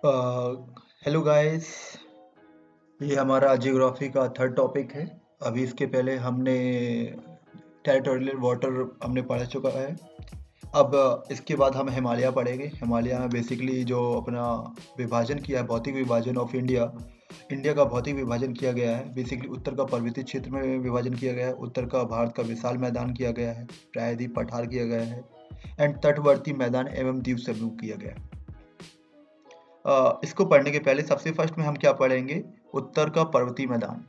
Hello guys. ये हमारा geography का थर्ड टॉपिक है। अभी इसके पहले हमने टेरिटोरियल वाटर हमने पढ़ चुका है। अब इसके बाद हम हिमालय पढ़ेंगे। हिमालय में बेसिकली जो अपना विभाजन किया है, भौतिक विभाजन ऑफ इंडिया, इंडिया का भौतिक विभाजन किया गया है। बेसिकली उत्तर का पर्वतीय क्षेत्र में विभाजन किया गया है, उत्तर का भारत का विशाल मैदान किया गया है, प्रायद्वीप पठार किया गया है, एंड तटवर्ती मैदान एवं द्वीप समूह किया गया है। इसको पढ़ने के पहले सबसे फर्स्ट में हम क्या पढ़ेंगे? उत्तर का पर्वतीय मैदान,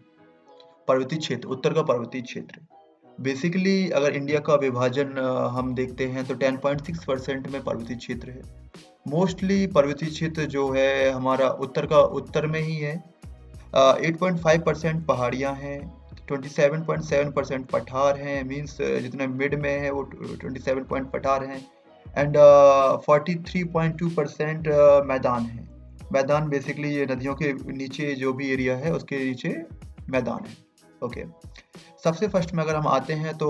पर्वतीय क्षेत्र, उत्तर का पर्वतीय क्षेत्र। बेसिकली अगर इंडिया का विभाजन हम देखते हैं तो 10.6% में पर्वतीय क्षेत्र है। मोस्टली पर्वतीय क्षेत्र जो है हमारा उत्तर का उत्तर में ही है। 8.5% पहाड़ियाँ हैं, 27.7% पठार हैं, मीन्स जितना मिड में है वो 27 पॉइंट पठार हैं, एंड 43.2% मैदान है। मैदान बेसिकली ये नदियों के नीचे जो भी एरिया है उसके नीचे मैदान है। ओके, सबसे फर्स्ट में अगर हम आते हैं तो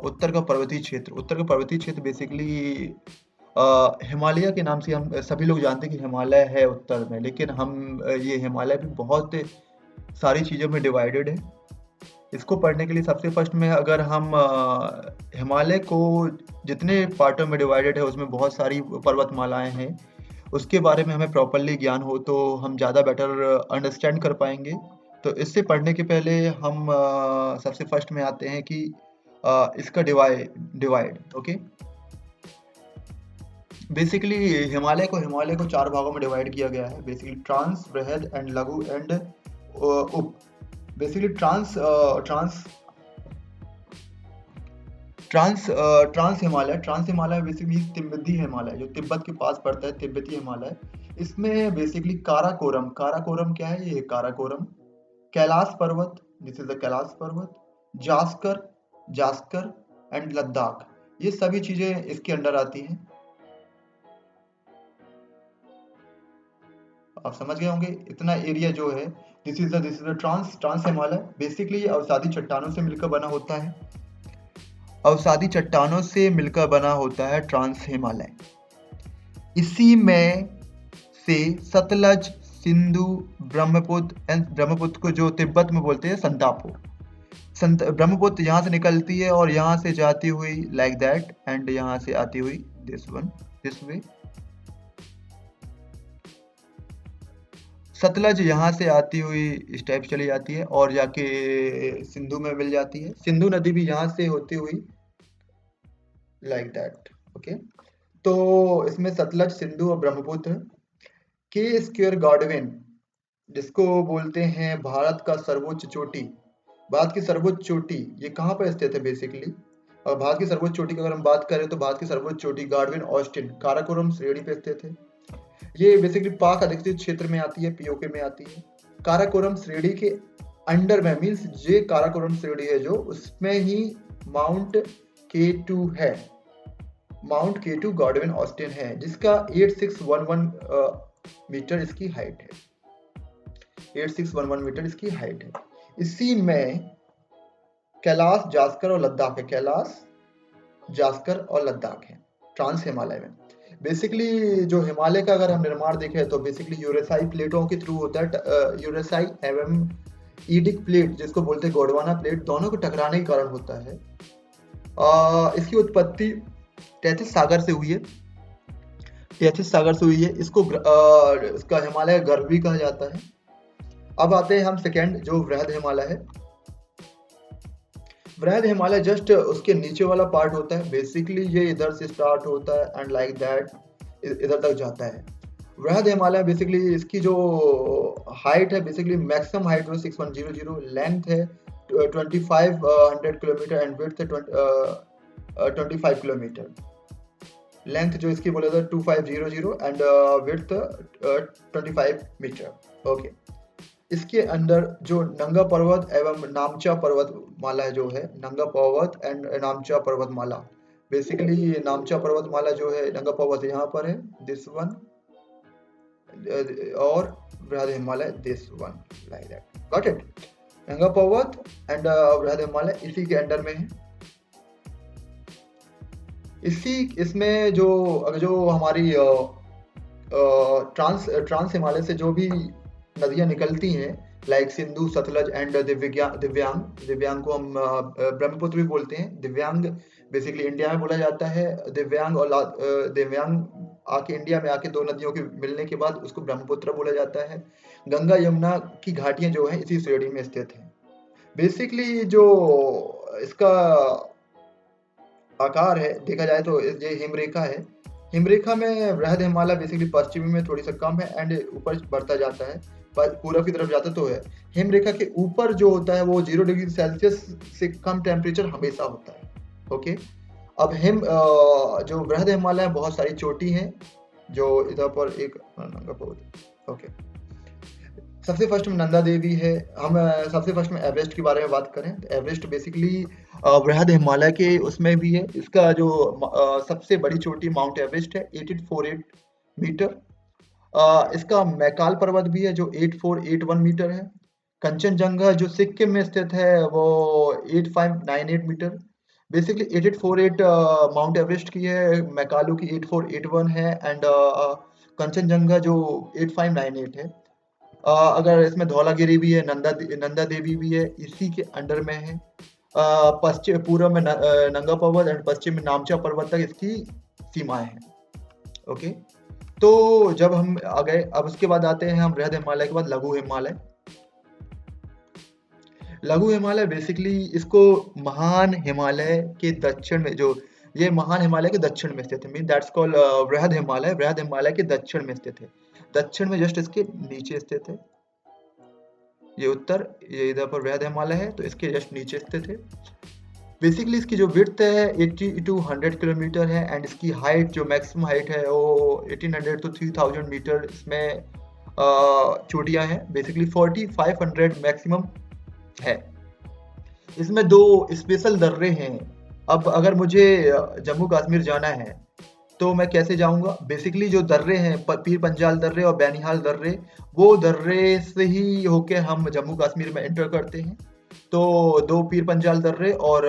उत्तर का पर्वतीय क्षेत्र। उत्तर का पर्वतीय क्षेत्र बेसिकली हिमालय के नाम से हम सभी लोग जानते हैं कि हिमालय है उत्तर में, लेकिन हम ये हिमालय भी बहुत सारी चीज़ों में डिवाइडेड है। इसको पढ़ने के लिए सबसे फर्स्ट में अगर हम हिमालय को जितने पार्टों में डिवाइडेड है उसमें बहुत सारी पर्वतमालाएं हैं, उसके बारे में हमें प्रॉपरली ज्ञान हो तो हम ज़्यादा बेटर अंडरस्टैंड कर पाएंगे। तो इससे पढ़ने के पहले हम सबसे फर्स्ट में आते हैं कि इसका डिवाइड। ओके, बेसिकली हिमालय को चार भागों में डिवाइड किया गया है। बेसिकली ट्रांस, बृहद एंड लघु एंड उप। बेसिकली ट्रांस हिमालय बेसिकली तिब्बती हिमालय, जो तिब्बत के पास पड़ता है, तिब्बती हिमालय। इसमें बेसिकली काराकोरम क्या है? ये काराकोरम, कैलाश पर्वत, दिस इज द कैलाश पर्वत, जास्कर एंड लद्दाख, ये सभी चीजें इसके अंडर आती हैं। आप समझ गए होंगे इतना एरिया जो है। This is the trans Himalaya. Basically अवसादी चट्टानों से मिलकर बना होता है, अवसादी चट्टानों से मिलकर बना होता है ट्रांस हिमालय। इसी में से सतलज, सिंधु, ब्रह्मपुत्र को जो तिब्बत में बोलते हैं संतापो, ब्रह्मपुत्र यहाँ से निकलती है और यहाँ से जाती हुई लाइक दैट, एंड यहाँ से आती हुई दिस वे। सतलज यहाँ से आती हुई इस टाइप चली जाती है और जाके सिंधु में मिल जाती है। सिंधु नदी भी यहाँ से होती हुई लाइक दैट। ओके, तो इसमें सतलज, सिंधु और ब्रह्मपुत्र। के स्क्वायर गार्डविन, जिसको बोलते हैं भारत का सर्वोच्च चोटी, भारत की सर्वोच्च चोटी, ये कहाँ पर स्थित है बेसिकली? और भारत की सर्वोच्च चोटी की अगर हम बात करें तो भारत की सर्वोच्च चोटी गार्डविन ऑस्टिन काराकोरम श्रेणी पे स्थित है। ये बेसिकली पाक अधिकृत क्षेत्र में आती है, पीओके में आती है। काराकोरम श्रेणी के अंडर में, मीन्स जे काराकोरम श्रेणी है जो, उसमें ही माउंट K2 है, माउंट K2 गार्डविन ऑस्टिन है, जिसका 8611 मीटर इसकी हाइट है, 8611 मीटर इसकी हाइट है। इसी में कैलाश, जास्कर और लद्दाख है, कैलाश, जास्कर और लद्दाख है ट्रांस हिमालय में। बेसिकली जो हिमालय का अगर हम निर्माण देखें तो बेसिकली यूरेसाई प्लेटों के थ्रू होता है। यूरेसाई एवं ईडिक प्लेट, जिसको बोलते हैं गोंडवाना प्लेट, दोनों को टकराने के कारण होता है। इसकी उत्पत्ति तैथिस सागर से हुई है, इसको इसका हिमालय गर्भ भी कहा जाता है। अब आते हैं हम सेकेंड, जो वृहद हिमालय है। वृहद हिमालय जस्ट उसके नीचे वाला पार्ट होता है। बेसिकली ये इधर से स्टार्ट होता है एंड लाइक दैट इधर तक जाता है। वृहद हिमालय बेसिकली इसकी जो हाइट है, बेसिकली मैक्सिमम हाइट 6100, लेंथ है 2500 किलोमीटर एंड विड्थ है 25 किलोमीटर। लेंथ जो इसकी बोले तो 2500 एंड विड्थ 25 मीटर। ओके, इसके अंदर जो नंगा पर्वत एवं नामचा पर्वतमाला जो है, नंगा पर्वत एंड नामचा पर्वतमाला, बेसिकली नामचा पर्वतमाला जो है, नंगा पर्वत यहाँ पर है, दिस वन, और वृहद Himalaya this one, like that, got it. नंगा पर्वत एंड वृहद हिमालय इसी के अंडर में है। इसमें जो हमारी ट्रांस हिमालय से जो भी नदियां निकलती हैं, लाइक सिंधु, सतलज एंड दिव्यांग। दिव्यांग को हम ब्रह्मपुत्र भी बोलते हैं। दिव्यांग बेसिकली इंडिया में बोला जाता है। दिव्यांग और दिव्यांग आके इंडिया में आके दो नदियों के मिलने के बाद उसको ब्रह्मपुत्र बोला जाता है। गंगा यमुना की घाटियां जो है इसी श्रेणी में स्थित है। बेसिकली जो इसका आकार है देखा जाए तो ये हिमरेखा है। हिमरेखा में बृहद हिमालय बेसिकली पश्चिमी में थोड़ी सा कम है एंड ऊपर बढ़ता जाता है, पूरब की तरफ जाता तो है। हिमरेखा के ऊपर जो होता है वो 0 डिग्री सेल्सियस से कम टेम्परेचर हमेशा होता है। ओके, अब जो बृहद हिमालय बहुत सारी चोटी हैं जो इधर पर एक ओके। सबसे फर्स्ट में नंदा देवी है। हम सबसे फर्स्ट में एवरेस्ट के बारे में बात करें तो एवरेस्ट बेसिकली बृहद हिमालय के उसमें भी है। इसका जो सबसे बड़ी चोटी माउंट एवरेस्ट है, 8848 मीटर। इसका मैकाल पर्वत भी है जो 8481 मीटर है। कंचनजंगा जो सिक्किम में स्थित है वो 8598 मीटर। बेसिकली 8848 माउंट एवरेस्ट की है, मैकालू की 8481 है एंड कंचनजंगा जो 8598 है। अगर इसमें धौलागिरी भी है, नंदा देवी भी है, इसी के अंडर में है। पश्चिम पूर्व में नंगा पर्वत एंड पश्चिम में नामचा पर्वत तक इसकी सीमाएं हैं। ओके, तो जब हम आ गए, अब उसके बाद आते हैं हम बृहद हिमालय के बाद लघु हिमालय। लघु हिमालय बेसिकली इसको महान हिमालय के दक्षिण में, जो ये महान हिमालय के दक्षिण में स्थित है, मीन दैट्स कॉल्ड बृहद हिमालय। बृहद हिमालय के दक्षिण में स्थित है, दक्षिण में जस्ट इसके नीचे स्थित है। ये उत्तर, ये इधर पर बृहद हिमालय है तो इसके जस्ट नीचे स्थित है। बेसिकली इसकी जो विड्थ है 80 to 100 किलोमीटर है एंड इसकी हाइट जो मैक्सिमम हाइट है वो 1800 to 3000 मीटर इसमें चोटियां हैं। बेसिकली 4500 मैक्सिमम है। इसमें दो स्पेशल दर्रे हैं। अब अगर मुझे जम्मू कश्मीर जाना है तो मैं कैसे जाऊंगा? बेसिकली जो दर्रे हैं पीर पंजाल दर्रे और बैनिहाल दर्रे, वो दर्रे से ही होके हम जम्मू कश्मीर में एंटर करते हैं। तो दो पीर पंजाल दर्रे और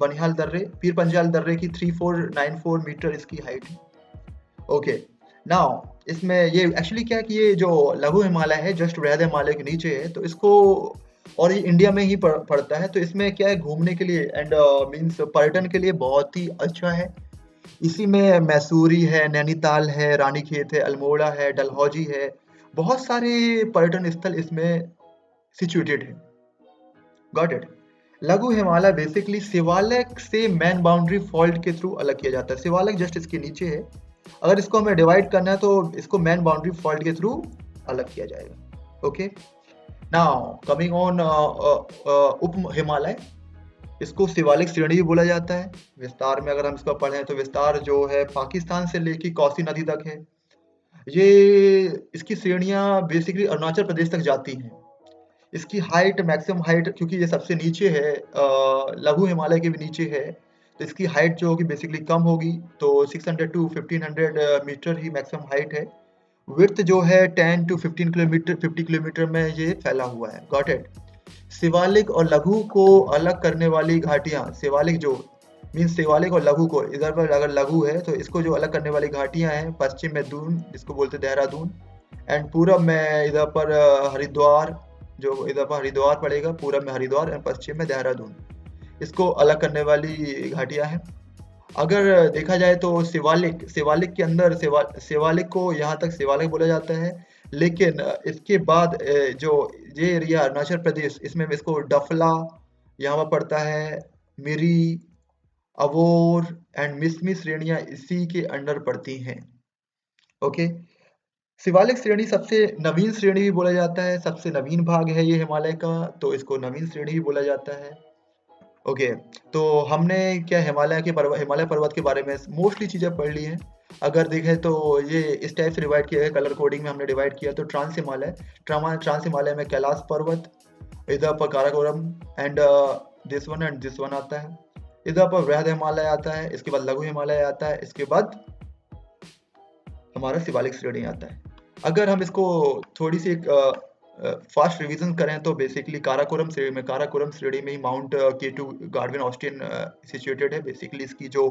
बनिहाल दर्रे। पीर पंजाल दर्रे की 3494 मीटर इसकी हाइट है। ओके, नाउ इसमें ये एक्चुअली क्या है कि ये जो लघु हिमालय है जस्ट बृहद हिमालय के नीचे है, तो इसको, और ये इंडिया में ही पड़ता है, तो इसमें क्या है घूमने के लिए एंड मीन्स पर्यटन के लिए बहुत ही अच्छा है। इसी में मैसूरी है, नैनीताल है, रानीखेत है, अल्मोड़ा है, डलहौजी है, बहुत सारे पर्यटन स्थल इसमें सिचुएटेड है। Got it? लघु हिमालय बेसिकली शिवालिक से मैन बाउंड्री फॉल्ट के थ्रू अलग किया जाता है। शिवालिक जस्ट इसके नीचे है। अगर इसको हमें डिवाइड करना है तो इसको मैन बाउंड्री फॉल्ट के थ्रू अलग किया जाएगा। ओके, नाउ कमिंग ऑन उप हिमालय। इसको शिवालिक श्रेणी भी बोला जाता है। विस्तार में अगर हम इसको पढ़ें तो विस्तार जो है पाकिस्तान से लेकर कोसी नदी तक है। ये इसकी श्रेणियां बेसिकली अरुणाचल प्रदेश तक जाती हैं। इसकी हाइट, मैक्सिमम हाइट, क्योंकि ये सबसे नीचे है, लघु हिमालय के भी नीचे है, तो इसकी हाइट जो होगी बेसिकली कम होगी, तो 600 to 1500 मीटर ही मैक्सिमम हाइट है। विड्थ जो है 10 to 15 किलोमीटर, 50 किलोमीटर में ये फैला हुआ है। Got it? शिवालिक और लघु को अलग करने वाली घाटियां, शिवालिक जो मीन्स शिवालिक और लघु को, इधर पर अगर लघु है तो इसको जो अलग करने वाली घाटियां हैं, पश्चिम में दून जिसको बोलते हैं देहरादून, एंड पूरब में इधर पर हरिद्वार, जो इधर पर हरिद्वार पड़ेगा, पूरब में हरिद्वार एंड पश्चिम में देहरादून, इसको अलग करने वाली घाटियां हैं। अगर देखा जाए तो शिवालिक के अंदर शिवालिक को यहाँ तक शिवालिक बोला जाता है, लेकिन इसके बाद जो ये एरिया अरुणाचल प्रदेश, इसमें इसको डफला यहाँ पर पड़ता है, मिरी, अवोर एंड मिसमी श्रेणियां इसी के अंडर पड़ती हैं। ओके, शिवालिक श्रेणी सबसे नवीन श्रेणी भी बोला जाता है, सबसे नवीन भाग है ये हिमालय का, तो इसको नवीन श्रेणी भी बोला जाता है। ओके, तो हमने क्या हिमालय पर्वत के बारे में मोस्टली चीजें पढ़ ली हैं। अगर देखें तो ये इस टाइप से डिवाइड किया है, कलर कोडिंग में हमने डिवाइड किया। तो ट्रांस हिमालय में कैलाश पर्वत, इधर पर काराकोरम एंड दिस वन आता है। इधर पर बृहद हिमालय आता है, इसके बाद लघु हिमालय आता है, इसके बाद हमारा शिवालिक श्रेणी आता है। अगर हम इसको थोड़ी सी फास्ट रिवीजन करें तो बेसिकली काराकोरम श्रेणी में ही mount K2 Godwin Austen situated है। बेसिकली इसकी जो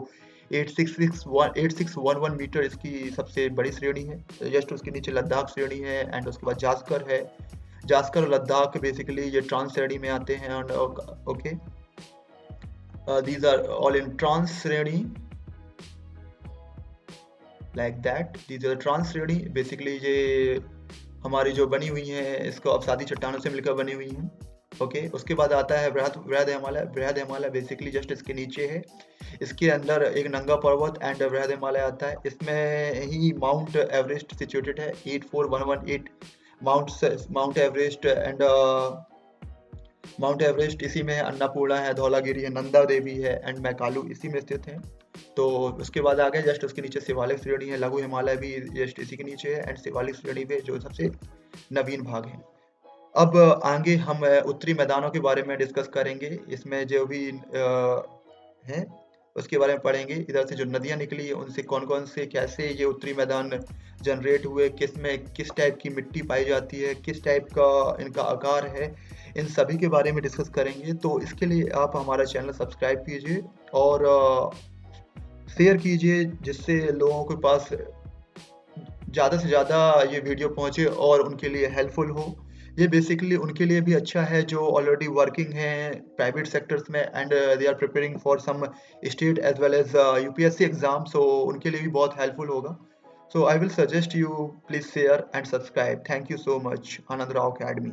8611 मीटर इसकी सबसे बड़ी श्रेणी है। जस्ट उसके नीचे लद्दाख श्रेणी है एंड उसके बाद जास्कर है। जास्कर और लद्दाख बेसिकली ये ट्रांस श्रेणी में आते हैं। And okay, these are all in trans श्रेणी like that. These are trans श्रेणी। बेसिकली ये हमारी जो बनी हुई है इसको अवसादी चट्टानों से मिलकर बनी हुई है। ओके, उसके बाद आता है बृहद हिमालय। बृहद हिमालय बेसिकली जस्ट इसके नीचे है। इसके अंदर एक नंगा पर्वत एंड बृहद हिमालय आता है। इसमें ही माउंट एवरेस्ट सिचुएटेड है। 84118 mount Everest and mount Everest इसी में है। अन्नपूर्णा है, धौलागिरी है, नंदा देवी है एंड मैकालू इसी में स्थित है। तो उसके बाद आगे जस्ट उसके नीचे शिवालिक श्रेणी है। लघु हिमालय भी जस्ट इसी के नीचे है एंड शिवालिक श्रेणी पे जो सबसे नवीन भाग है। अब आगे हम उत्तरी मैदानों के बारे में डिस्कस करेंगे। इसमें जो भी हैं उसके बारे में पढ़ेंगे। इधर से जो नदियाँ निकली है उनसे कौन-कौन से कैसे ये उत्तरी मैदान जनरेट हुए, किस टाइप की मिट्टी पाई जाती है, किस टाइप का इनका आकार है, इन सभी के बारे में डिस्कस करेंगे। तो इसके लिए आप हमारा चैनल सब्सक्राइब कीजिए और शेयर कीजिए जिससे लोगों के पास ज़्यादा से ज़्यादा ये वीडियो पहुँचे और उनके लिए हेल्पफुल हो। ये बेसिकली उनके लिए भी अच्छा है जो ऑलरेडी वर्किंग हैं प्राइवेट सेक्टर्स में and they are preparing for some state as well as UPSC exam. So उनके लिए भी बहुत हेल्पफुल होगा। So I will suggest you please share and subscribe. Thank you so much, Anand Rao Academy.